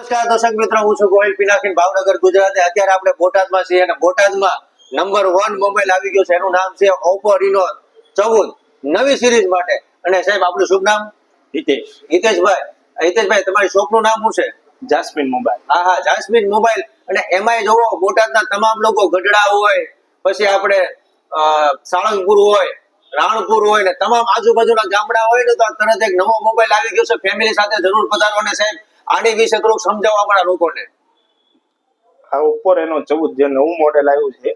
નમસ્કાર દર્શક મિત્રો, હું છું ગોહિલ પિનાકીન, ભાવનગર, ગુજરાત. અત્યારે આપણે બોટાદમાં છીએ અને બોટાદમાં નંબર 1 મોબાઈલ આવી ગયો છે. એનું નામ છે Oppo Reno 14 નવી સિરીઝ માટે. અને સાહેબ, આપણું શુભ નામ? હિતેશભાઈ, તમારી શોપનું નામ શું છે? Jasmine mobile. હા, જાસ્મીન મોબાઈલ. અને એમાંય જોવો, બોટાદના તમામ લોકો, ગઢડા હોય, પછી આપણે સાળંગપુર હોય, રાણપુર હોય ને તમામ આજુબાજુના ગામડા હોય ને, તો તરત એક નવો મોબાઈલ આવી ગયો છે. ફેમિલી સાથે જરૂર પધારો. અને સાહેબ, આની વિશે થોડુંક સમજાવો આપણા લોકોને. આ Oppo Reno 14 જે નવું મોડેલ આવ્યું છે,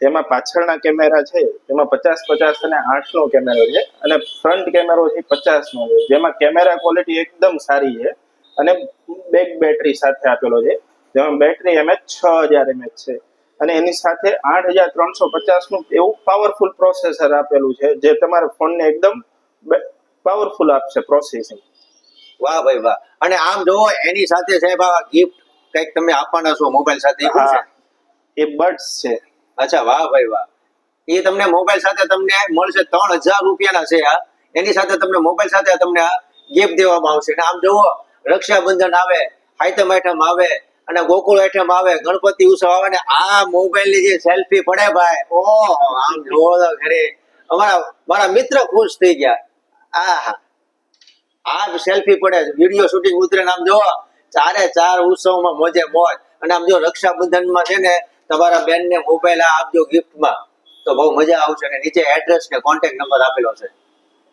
તેમાં પાછળના કેમેરા છે તેમાં 50-50 અને 8 નો કેમેરો છે, અને ફ્રન્ટ કેમેરો છે 50 નો છે, જેમાં કેમેરા ક્વોલિટી એકદમ સારી છે. અને બેક બેટરી સાથે આપેલો છે, જેમાં બેટરી એમએચ 6000 એમએચ છે, અને એની સાથે 8350 નું એવું પાવરફુલ પ્રોસેસર આપેલું છે, જે તમારા ફોનને એકદમ પાવરફુલ આપશે પ્રોસેસિંગ. વાહ ભાઈ વાહ. અને આમ જોવો, એની સાથે સાહેબ આ ગિફ્ટ કંઈક તમે આપવાના છો મોબાઈલ સાથે, એ શું છે? એ બડ્સ છે. અચ્છા, વાહ ભાઈ વાહ. એ તમને મોબાઈલ સાથે તમને મળશે, 3000 રૂપિયાના છે આ. એની સાથે તમને મોબાઈલ સાથે તમને આ ગિફ્ટ દેવામાં આવશે. અને આમ જોવો, રક્ષાબંધન આવે, હાઈતમ આઈટમ આવે, અને ગોકુળ આઈટમ આવે, ગણપતિ ઉત્સવ આવે, ને આ મોબાઈલની જે સેલ્ફી પડે ભાઈ, ઓહો, આમ જોવો તો ખરી. મારા મિત્ર ખુશ થઈ ગયા. આહા, આ સેલ્ફી પડે, વિડીયો શૂટિંગ ઉતરે. આમ જોવો, 4 ઉત્સવમાં મોજે મોજ. અને આમ જો રક્ષાબંધનમાં છે ને, તમારા બેનને મોબાઈલ આપજો ગિફ્ટમાં, તો બહુ મજા આવશે. અને નીચે એડ્રેસ ને કોન્ટેક્ટ નંબર આપેલો છે.